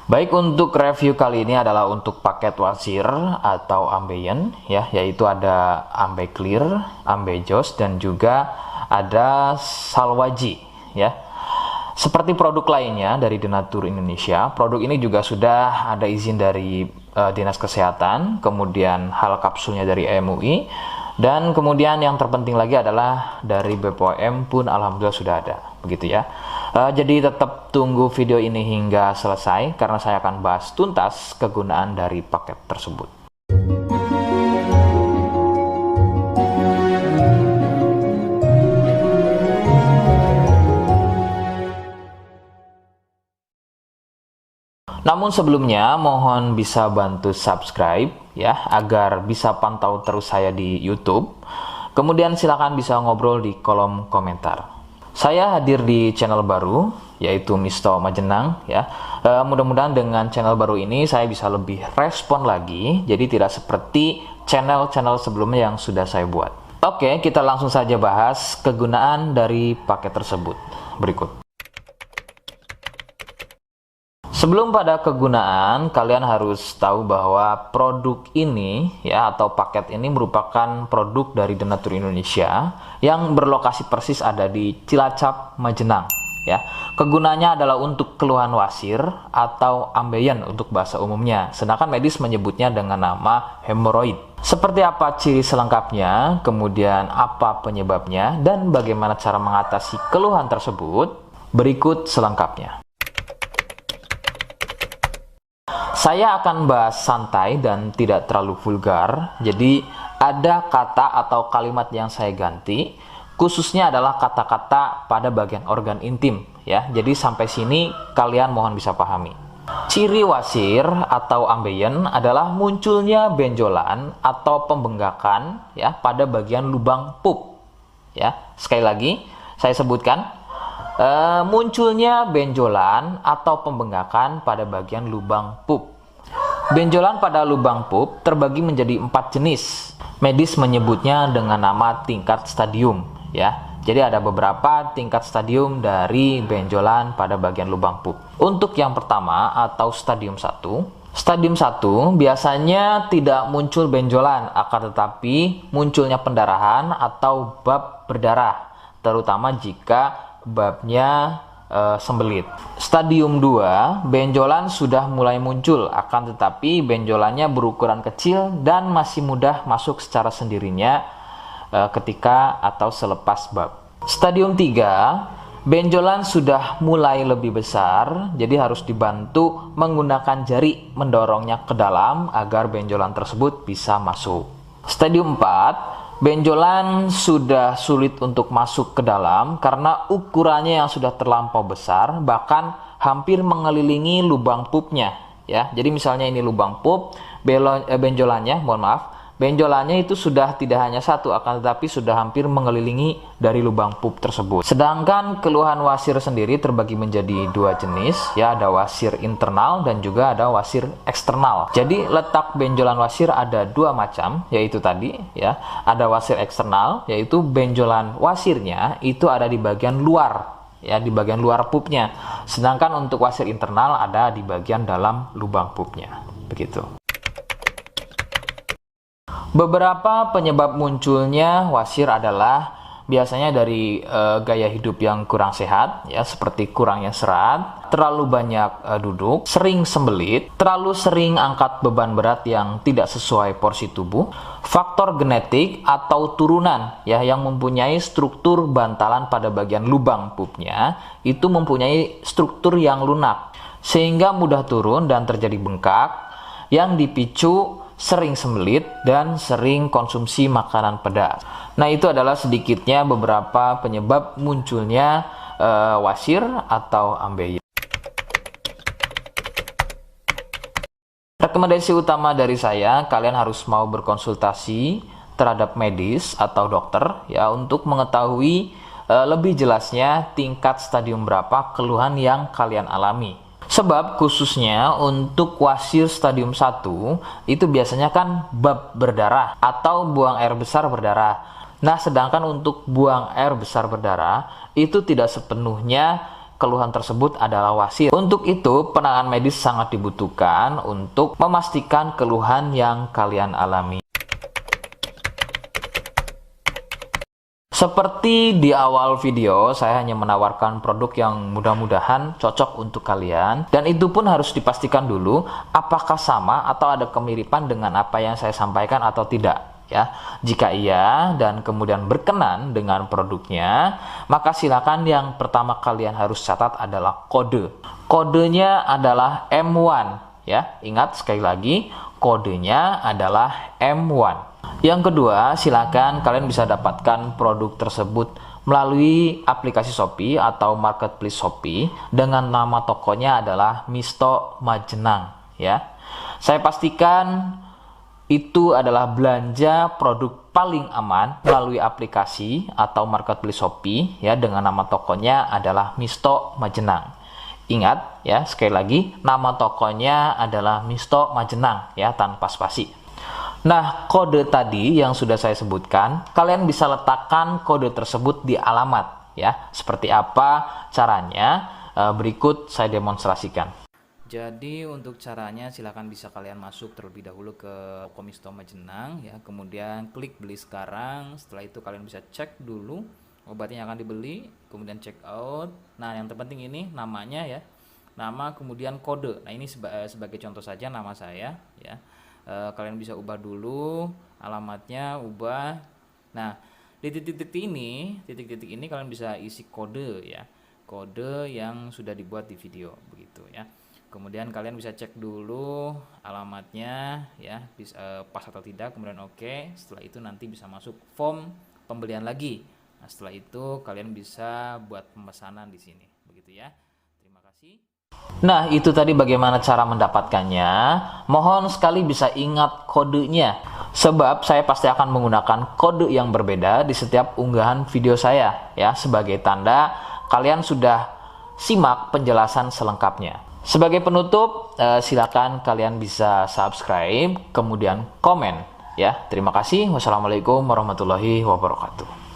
Baik, untuk review kali ini adalah untuk paket wasir atau ambeien ya, yaitu ada ambeclear, ambejos dan juga ada salwaji ya. Seperti produk lainnya dari Denatur Indonesia, produk ini juga sudah ada izin dari Dinas Kesehatan, kemudian hal kapsulnya dari MUI, dan kemudian yang terpenting lagi adalah dari BPOM pun alhamdulillah sudah ada, begitu ya. Jadi tetap tunggu video ini hingga selesai karena saya akan bahas tuntas kegunaan dari paket tersebut. Namun sebelumnya mohon bisa bantu subscribe ya agar bisa pantau terus saya di YouTube. Kemudian silakan bisa ngobrol di kolom komentar. Saya hadir di channel baru yaitu Misto Majenang ya. Mudah-mudahan dengan channel baru ini saya bisa lebih respon lagi. Jadi tidak seperti channel-channel sebelumnya yang sudah saya buat. Oke, kita langsung saja bahas kegunaan dari paket tersebut. Berikut. Sebelum pada kegunaan, kalian harus tahu bahwa produk ini ya atau paket ini merupakan produk dari Denatur Indonesia yang berlokasi persis ada di Cilacap, Majenang ya. Kegunaannya adalah untuk keluhan wasir atau ambeien untuk bahasa umumnya, sedangkan medis menyebutnya dengan nama hemoroid. Seperti apa ciri selengkapnya, kemudian apa penyebabnya, dan bagaimana cara mengatasi keluhan tersebut, berikut selengkapnya. Saya akan bahas santai dan tidak terlalu vulgar, jadi ada kata atau kalimat yang saya ganti, khususnya adalah kata-kata pada bagian organ intim ya. Jadi sampai sini kalian mohon bisa pahami. Ciri wasir atau ambeien adalah munculnya benjolan atau pembengkakan ya pada bagian lubang pup ya. Sekali lagi saya sebutkan, munculnya benjolan atau pembengkakan pada bagian lubang pup. Benjolan pada lubang pup terbagi menjadi 4 jenis. Medis menyebutnya dengan nama tingkat stadium ya. Jadi ada beberapa tingkat stadium dari benjolan pada bagian lubang pup. Untuk yang pertama atau stadium 1, stadium 1 biasanya tidak muncul benjolan, akan tetapi munculnya pendarahan atau bab berdarah, terutama jika babnya sembelit. Stadium 2, benjolan sudah mulai muncul, akan tetapi benjolannya berukuran kecil dan masih mudah masuk secara sendirinya ketika atau selepas bab. Stadium 3, benjolan sudah mulai lebih besar, jadi harus dibantu menggunakan jari mendorongnya ke dalam agar benjolan tersebut bisa masuk. Stadium 4, benjolan sudah sulit untuk masuk ke dalam karena ukurannya yang sudah terlampau besar, bahkan hampir mengelilingi lubang pupnya ya. Jadi misalnya ini lubang pup, benjolannya, benjolannya itu sudah tidak hanya satu, akan tetapi sudah hampir mengelilingi dari lubang pup tersebut. Sedangkan keluhan wasir sendiri terbagi menjadi 2 jenis ya, ada wasir internal dan juga ada wasir eksternal. Jadi letak benjolan wasir ada 2 macam, yaitu tadi ya, ada wasir eksternal yaitu benjolan wasirnya itu ada di bagian luar ya, di bagian luar pupnya. Sedangkan untuk wasir internal ada di bagian dalam lubang pupnya. Begitu. Beberapa penyebab munculnya wasir adalah biasanya dari gaya hidup yang kurang sehat ya, seperti kurangnya serat, terlalu banyak duduk, sering sembelit, terlalu sering angkat beban berat yang tidak sesuai porsi tubuh, faktor genetik atau turunan ya yang mempunyai struktur bantalan pada bagian lubang pupnya itu mempunyai struktur yang lunak sehingga mudah turun dan terjadi bengkak yang dipicu sering sembelit dan sering konsumsi makanan pedas. Nah, itu adalah sedikitnya beberapa penyebab munculnya wasir atau ambeien. Rekomendasi utama dari saya, kalian harus mau berkonsultasi terhadap medis atau dokter ya untuk mengetahui lebih jelasnya tingkat stadium berapa keluhan yang kalian alami. Sebab khususnya untuk wasir stadium 1 itu biasanya kan bab berdarah atau buang air besar berdarah. Nah, sedangkan untuk buang air besar berdarah itu tidak sepenuhnya keluhan tersebut adalah wasir. Untuk itu, penanganan medis sangat dibutuhkan untuk memastikan keluhan yang kalian alami. Seperti di awal video, saya hanya menawarkan produk yang mudah-mudahan cocok untuk kalian, dan itu pun harus dipastikan dulu apakah sama atau ada kemiripan dengan apa yang saya sampaikan atau tidak. Ya, jika iya dan kemudian berkenan dengan produknya, maka silakan yang pertama kalian harus catat adalah kode. Kodenya adalah M1 ya. Ingat sekali lagi, kodenya adalah M1. Yang kedua, silakan kalian bisa dapatkan produk tersebut melalui aplikasi Shopee atau marketplace Shopee dengan nama tokonya adalah Misto Majenang ya. Saya pastikan itu adalah belanja produk paling aman melalui aplikasi atau marketplace Shopee ya, dengan nama tokonya adalah Misto Majenang. Ingat ya, sekali lagi nama tokonya adalah Misto Majenang ya, tanpa spasi. Nah, kode tadi yang sudah saya sebutkan, kalian bisa letakkan kode tersebut di alamat ya. Seperti apa caranya? Berikut saya demonstrasikan. Jadi untuk caranya silahkan bisa kalian masuk terlebih dahulu ke toko Misto Majenang ya, kemudian klik beli sekarang. Setelah itu kalian bisa cek dulu obatnya yang akan dibeli, kemudian check out. Nah, yang terpenting ini namanya ya, nama kemudian kode. Nah, ini sebagai contoh saja nama saya ya. Kalian bisa ubah dulu alamatnya, ubah. Nah, di titik-titik ini kalian bisa isi kode ya, kode yang sudah dibuat di video begitu ya. Kemudian kalian bisa cek dulu alamatnya ya, bisa pas atau tidak, kemudian oke. Setelah itu nanti bisa masuk form pembelian lagi. Nah, setelah itu kalian bisa buat pemesanan di sini begitu ya. Terima kasih. Nah, itu tadi bagaimana cara mendapatkannya. Mohon sekali bisa ingat kodenya, sebab saya pasti akan menggunakan kode yang berbeda di setiap unggahan video saya ya, sebagai tanda kalian sudah simak penjelasan selengkapnya. Sebagai penutup, silakan kalian bisa subscribe, kemudian komen ya. Terima kasih. Wassalamualaikum warahmatullahi wabarakatuh.